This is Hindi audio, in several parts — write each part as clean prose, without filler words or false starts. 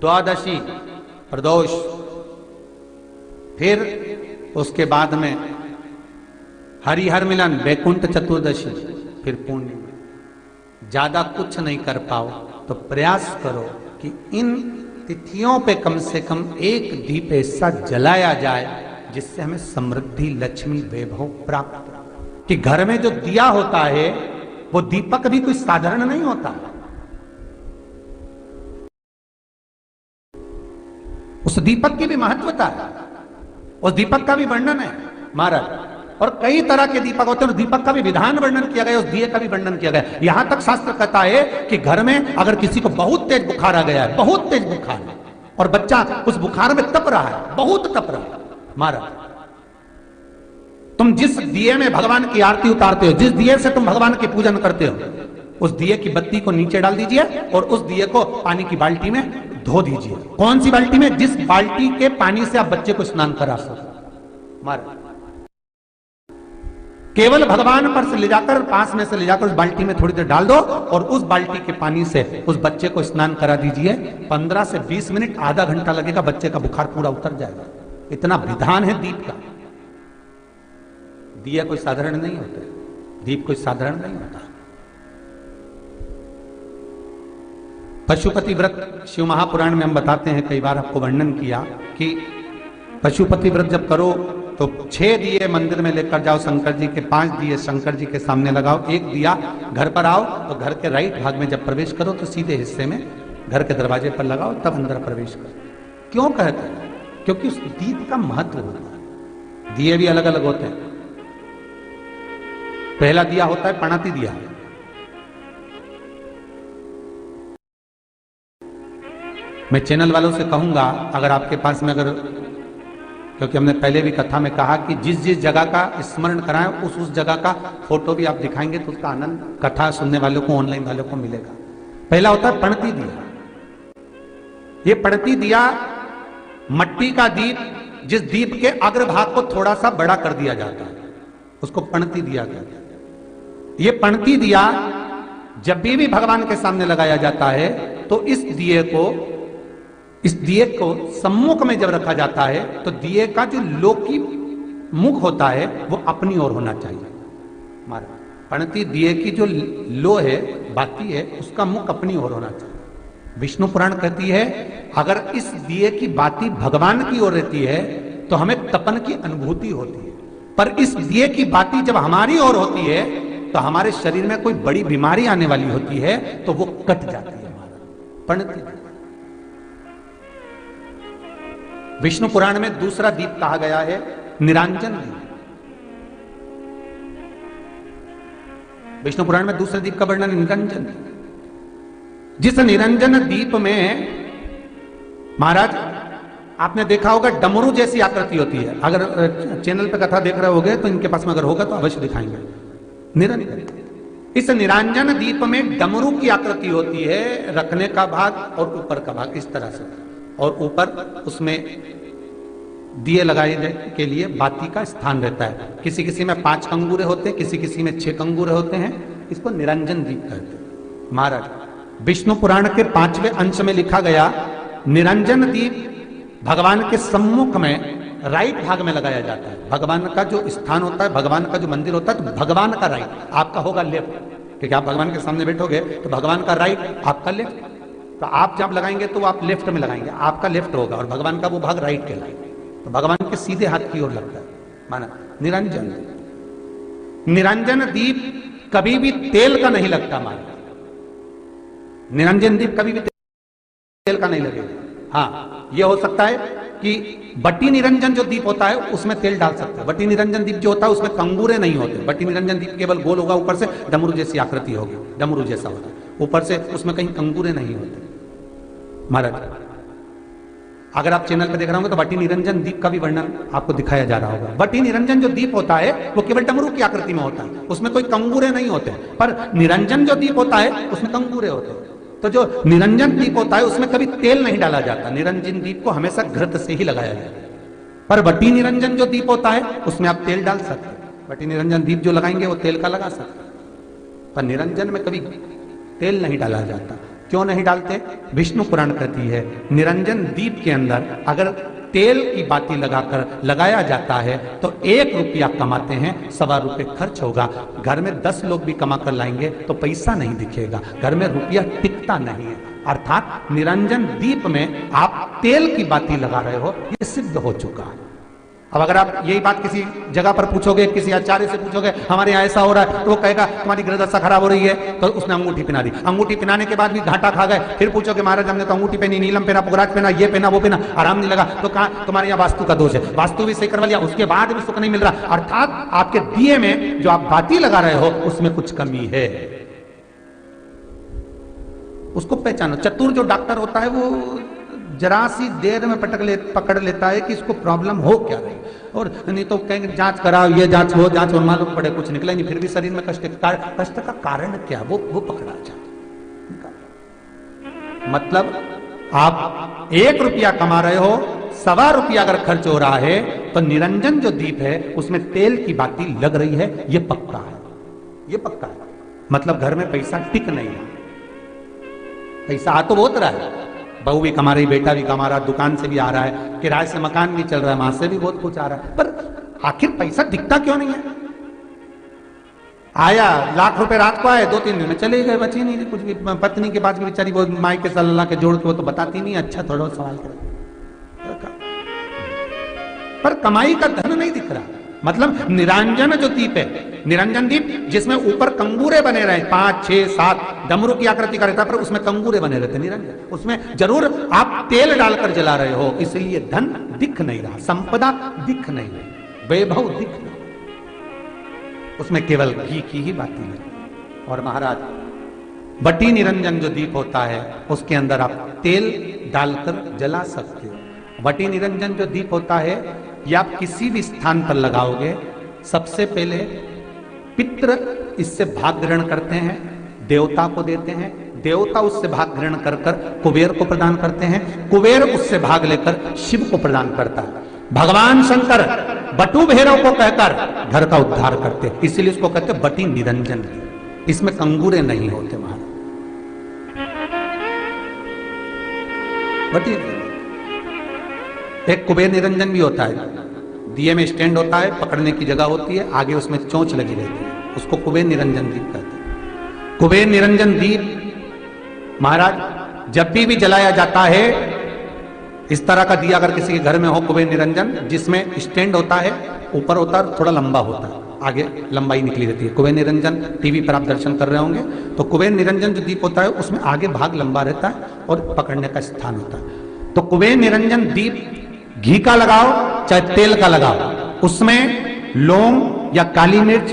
द्वादशी प्रदोष, फिर उसके बाद में हरिहर मिलन वैकुंठ चतुर्दशी, फिर पूर्णिमा। ज्यादा कुछ नहीं कर पाओ तो प्रयास करो कि इन तिथियों पे कम से कम एक दीप ऐसा जलाया जाए जिससे हमें समृद्धि, लक्ष्मी, वैभव प्राप्त हो। कि घर में जो दिया होता है वो दीपक भी कोई साधारण नहीं होता, उस दीपक की भी महत्वता है, उस दीपक का भी वर्णन है महाराज। और कई तरह के दीपक होते हैं, उस दीपक का भी विधान वर्णन किया गया, उस दिए का भी वर्णन किया गया। यहां तक शास्त्र कहता है कि घर में अगर किसी को बहुत तेज बुखार आ गया है, बहुत तेज बुखार है, और बच्चा उस बुखार में तप रहा है, बहुत तप रहा है महाराज, तुम जिस दिए में भगवान की आरती उतारते हो, जिस दिए से तुम भगवान की पूजन करते हो, उस दिए की बत्ती को नीचे डाल दीजिए और उस दिए को पानी की बाल्टी में धो दीजिए। कौन सी बाल्टी में? जिस बाल्टी के पानी से आप बच्चे को स्नान करा सको महाराज। केवल भगवान पर से ले जाकर, पास में से ले जाकर उस बाल्टी में थोड़ी देर डाल दो और उस बाल्टी के पानी से उस बच्चे को स्नान करा दीजिए। 15 से 20 मिनट, आधा घंटा लगेगा, बच्चे का बुखार पूरा उतर जाएगा। इतना विधान है दीप का। दिया कोई साधारण नहीं होता, दीप कोई साधारण नहीं होता। पशुपति व्रत शिव महापुराण में हम बताते हैं, कई बार आपको वर्णन किया कि पशुपति व्रत जब करो तो 6 दिए मंदिर में लेकर जाओ शंकर जी के, 5 दिए शंकर जी के सामने लगाओ, 1 दिया घर पर आओ तो घर के राइट भाग में जब प्रवेश करो तो सीधे हिस्से में घर के दरवाजे पर लगाओ, तब अंदर प्रवेश करो। क्यों कहते हैं? क्योंकि उस दीप का महत्व होता है। दिए भी अलग अलग होते हैं। पहला दिया होता है पणति दिया, मैं चैनल वालों से कहूंगा अगर आपके पास में, अगर, क्योंकि हमने पहले भी कथा में कहा कि जिस जिस जगह का स्मरण कराएं उस जगह का फोटो भी आप दिखाएंगे तो उसका आनंद कथा सुनने वालों को, ऑनलाइन वालों को मिलेगा। पहला होता है पणति दिया। ये पणति दिया मट्टी का दीप, जिस दीप के अग्रभाग को थोड़ा सा बड़ा कर दिया जाता है, उसको पणति दिया कहते हैं। ये पणति दिया जब भी भगवान के सामने लगाया जाता है तो इस दिए को सम्मुख में जब रखा जाता है तो दिए का जो लोकी मुख होता है वो अपनी ओर होना चाहिए महाराज। पणति दिए की जो लो है, बाती है, उसका मुख अपनी ओर होना चाहिए। विष्णु पुराण कहती है अगर इस दिए की बाती भगवान की ओर रहती है तो हमें तपन की अनुभूति होती है, पर इस दिए की बाती जब हमारी ओर होती है तो हमारे शरीर में कोई बड़ी बीमारी आने वाली होती है तो वो कट जाती है महाराज। पणति विष्णु पुराण में दूसरा दीप कहा गया है निरांजन दीप। विष्णु पुराण में दूसरे दीप का वर्णन निरंजन दीप। जिस निरंजन दीप में महाराज आपने देखा होगा डमरू जैसी आकृति होती है। अगर चैनल पे कथा देख रहे होगे तो इनके पास में अगर होगा तो अवश्य दिखाएंगे। निरंजन, इस निरंजन दीप में डमरू की आकृति होती है, रखने का भाग और ऊपर का भाग इस तरह से, और ऊपर उसमें दिए लगाए के लिए बाती का स्थान रहता है। किसी किसी में 5 कंगूरे होते हैं, किसी किसी में 6 कंगूरे होते हैं। इसको निरंजन दीप कहते हैं महाराज। विष्णु पुराण के 5वें अंश में लिखा गया निरंजन दीप भगवान के सम्मुख में राइट भाग में लगाया जाता है। भगवान का जो स्थान होता है, भगवान का जो मंदिर होता है, तो भगवान का राइट, आपका होगा लेफ्ट, क्योंकि आप भगवान के सामने बैठोगे तो भगवान का राइट, आपका लेफ्ट। तो आप जब लगाएंगे तो आप लेफ्ट में लगाएंगे, आपका लेफ्ट होगा और भगवान का वो भाग राइट कहलाएगा। तो भगवान के सीधे हाथ की ओर लगता है माना निरंजन। निरंजन दीप कभी भी तेल का नहीं लगता माना। निरंजन दीप कभी भी तेल का नहीं लगेगा। हाँ, ये हो सकता है कि बटी निरंजन जो दीप होता है उसमें तेल डाल सकते हैं। बटी निरंजन दीप जो होता है उसमें कंगूरे नहीं होते। बटी निरंजन दीप केवल गोल होगा, ऊपर से डमरू जैसी आकृति होगी, डमरू जैसा होता है, ऊपर से उसमें कहीं कंगूरे नहीं होते महाराज। अगर आप चैनल पर देख रहे होंगे तो बटी निरंजन दीप का भी वर्णन आपको दिखाया जा रहा होगा। बटी निरंजन जो दीप होता है वो केवल डमरू की आकृति में होता है, उसमें कोई कंगूरे नहीं होते। पर निरंजन जो दीप होता है उसमें कंगूरे होते हैं। तो जो निरंजन दीप होता है उसमें कभी तेल नहीं डाला जाता। निरंजन दीप को हमेशा घृत से ही लगाया जाता है। पर बटी निरंजन जो दीप होता है उसमें आप तेल डाल सकते हैं। बटी निरंजन दीप जो लगाएंगे वो तेल का लगा सकते हैं, पर निरंजन में कभी तेल नहीं डाला जाता। क्यों नहीं डालते? विष्णु पुराण कहती है निरंजन दीप के अंदर अगर तेल की बाती लगाया जाता है तो 1 रुपया कमाते हैं, 1.25 रुपये खर्च होगा। घर में 10 लोग भी कमा कर लाएंगे तो पैसा नहीं दिखेगा, घर में रुपया टिकता नहीं है। अर्थात निरंजन दीप में आप तेल की बाती लगा रहे हो, ये सिद्ध हो चुका है। अब अगर आप यही बात किसी जगह पर पूछोगे, किसी आचार्य से पूछोगे हमारे यहाँ ऐसा हो रहा है, तो वो कहेगा तुम्हारी ग्रहदशा खराब हो रही है, तो उसने अंगूठी पहना दी। अंगूठी पहनाने के बाद भी घाटा खा गए, फिर पूछोगे महाराज हमने तो अंगूठी पहनी, नीलम पहना, पुगराज पहना, ये पहना, वो पहना, आराम नहीं लगा, तो कहा तुम्हारे यहाँ वास्तु का दोष है, वास्तु भी सही करवा लिया, उसके बाद भी सुख नहीं मिल रहा। अर्थात आपके दिए में जो आप बाती लगा रहे हो उसमें कुछ कमी है, उसको पहचानो। चतुर जो डॉक्टर होता है वो जरा सी देर में पकड़ लेता है कि इसको प्रॉब्लम हो क्या रही, और नहीं तो कहेंगे जांच कराओ, ये जांच वो जांच, और मालूम पड़े कुछ निकला नहीं, फिर भी शरीर में कष्ट का कारण क्या वो पकड़ा जाता। मतलब आप 1 रुपया कमा रहे हो, 1.25 रुपया अगर खर्च हो रहा है तो निरंजन जो दीप है उसमें तेल की बाती लग रही है, ये पक्का है, ये पक्का है। मतलब घर में पैसा टिक नहीं है, पैसा आ तो बहुत रहा है, बहू भी कमा रही, बेटा भी कमा रहा, दुकान से भी आ रहा है, किराए से मकान भी चल रहा है, वहां से भी बहुत कुछ आ रहा है, पर आखिर पैसा दिखता क्यों नहीं है? आया 1 लाख रुपए रात को आए, 2-3 दिन में चले गए, बची नहीं थी कुछ भी। पत्नी के पास भी बेचारी वो माई के सल्ला के जोड़ के वो तो बताती नहीं, अच्छा थोड़ा सवाल कर, पर कमाई का धन नहीं दिख रहा। मतलब निरंजन जो दीप है, निरंजन दीप जिसमें ऊपर कंगूरे बने रहे 5, 6, 7 डमरू की आकृति का रहता है, पर उसमें कंगूरे बने रहते निरंजन, उसमें जरूर आप तेल डालकर जला रहे हो, इसलिए धन दिख नहीं रहा, संपदा दिख नहीं रही, वैभव दिख नहीं, उसमें केवल घी की ही बातें लगी। और महाराज बटी निरंजन जो दीप होता है उसके अंदर आप तेल डालकर जला सकते हो। बटी निरंजन जो दीप होता है ये आप किसी भी स्थान पर लगाओगे, सबसे पहले पितृ इससे भाग ग्रहण करते हैं, देवता को देते हैं, देवता उससे भाग ग्रहण कर कुबेर को प्रदान करते हैं, कुबेर उससे भाग लेकर शिव को प्रदान करता है। भगवान शंकर बटु भैरव को कहकर घर का उद्धार करते हैं, इसीलिए उसको कहते हैं बटी निरंजन। इसमें कंगूरे नहीं होते महाराज, बटी। एक कुबेर निरंजन भी होता है, दिए में स्टैंड होता है, पकड़ने की जगह होती है, आगे उसमें चोंच लगी रहती है, उसको कुबेर निरंजन दीप कहते हैं। कुबेर निरंजन दीप महाराज जब भी जलाया जाता है, इस तरह का दिया अगर किसी के घर में हो कुबेर निरंजन, जिसमें स्टैंड होता है, ऊपर होता है, थोड़ा लंबा होता है, आगे लंबाई निकली रहती है। कुबेर निरंजन टीवी पर आप दर्शन कर रहे होंगे तो कुबेर निरंजन जो दीप होता है उसमें आगे भाग लंबा रहता है और पकड़ने का स्थान होता है। तो कुबेर निरंजन दीप घी का लगाओ चाहे तेल का लगाओ, उसमें लौंग या काली मिर्च,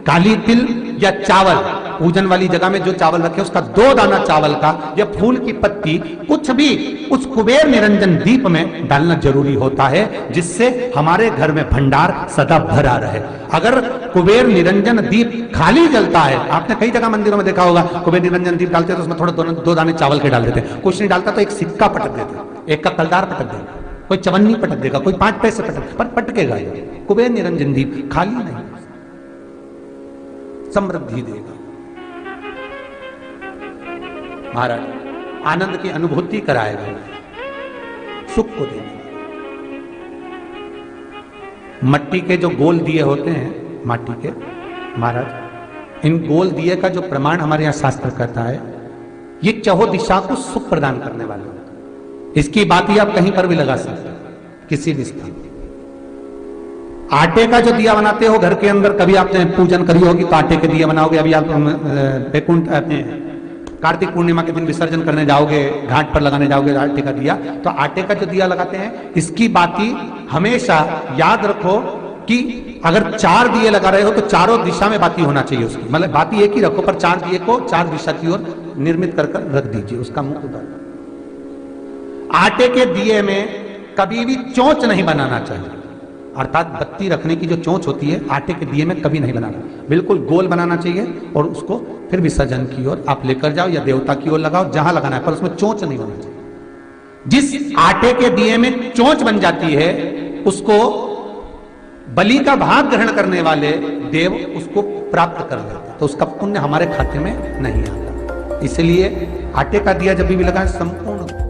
काली तिल या चावल, पूजन वाली जगह में जो चावल रखे उसका 2 दाना चावल का या फूल की पत्ती, कुछ भी उस कुबेर निरंजन दीप में डालना जरूरी होता है, जिससे हमारे घर में भंडार सदा भरा रहे। अगर कुबेर निरंजन दीप खाली जलता है, आपने कई जगह मंदिरों में देखा होगा कुबेर निरंजन दीप डालते हैं तो उसमें थोड़ा 2 दाने चावल के डाल देते हैं, कुछ नहीं डालता तो एक सिक्का पटक देते हैं, एक का कलदार पटक देगा, कोई चवन्नी पटक देगा, कोई 5 पैसे पटकेगा। कुबेर निरंजन दीप खाली नहीं, समृद्धि देगा। महाराज आनंद की अनुभूति कराएगा, सुख को देगा। मट्टी के जो गोल दिए होते हैं, माटी के महाराज, इन गोल दिए का जो प्रमाण हमारे यहां शास्त्र कहता है, ये चहुं दिशा को सुख प्रदान करने वाले होते हैं। इसकी बात ही आप कहीं पर भी लगा सकते हैं, किसी भी स्थान। आटे का जो दिया बनाते हो घर के अंदर, कभी आपने पूजन करी होगी तो आटे के दिया बनाओगे। अभी आप बैकुंठ अपने कार्तिक पूर्णिमा के दिन विसर्जन करने जाओगे, घाट पर लगाने जाओगे आटे का दिया, तो आटे का जो दिया लगाते हैं, इसकी बाती हमेशा याद रखो कि अगर 4 दिए लगा रहे हो तो चारों दिशा में बाती होना चाहिए उसकी, मतलब बाती एक ही रखो पर 4 दिए को 4 दिशा की ओर निर्मित कर रख दीजिए, उसका मुख उधर। आटे के दिए में कभी भी चोंच नहीं बनाना चाहिए, अर्थात बत्ती रखने की जो चोंच होती है आटे के दिए में कभी नहीं बनाना, बिल्कुल गोल बनाना चाहिए और उसको फिर विसर्जन की ओर आप लेकर जाओ या देवता की ओर लगाओ, जहां लगाना है, पर उसमें चोंच नहीं होना चाहिए। जिस आटे के दिए में चोंच बन जाती है उसको बलि का भाग ग्रहण करने वाले देव उसको प्राप्त कर लेते हैं, तो उसका पुण्य हमारे खाते में नहीं आता। इसलिए आटे का दिया जब भी लगाएं संपूर्ण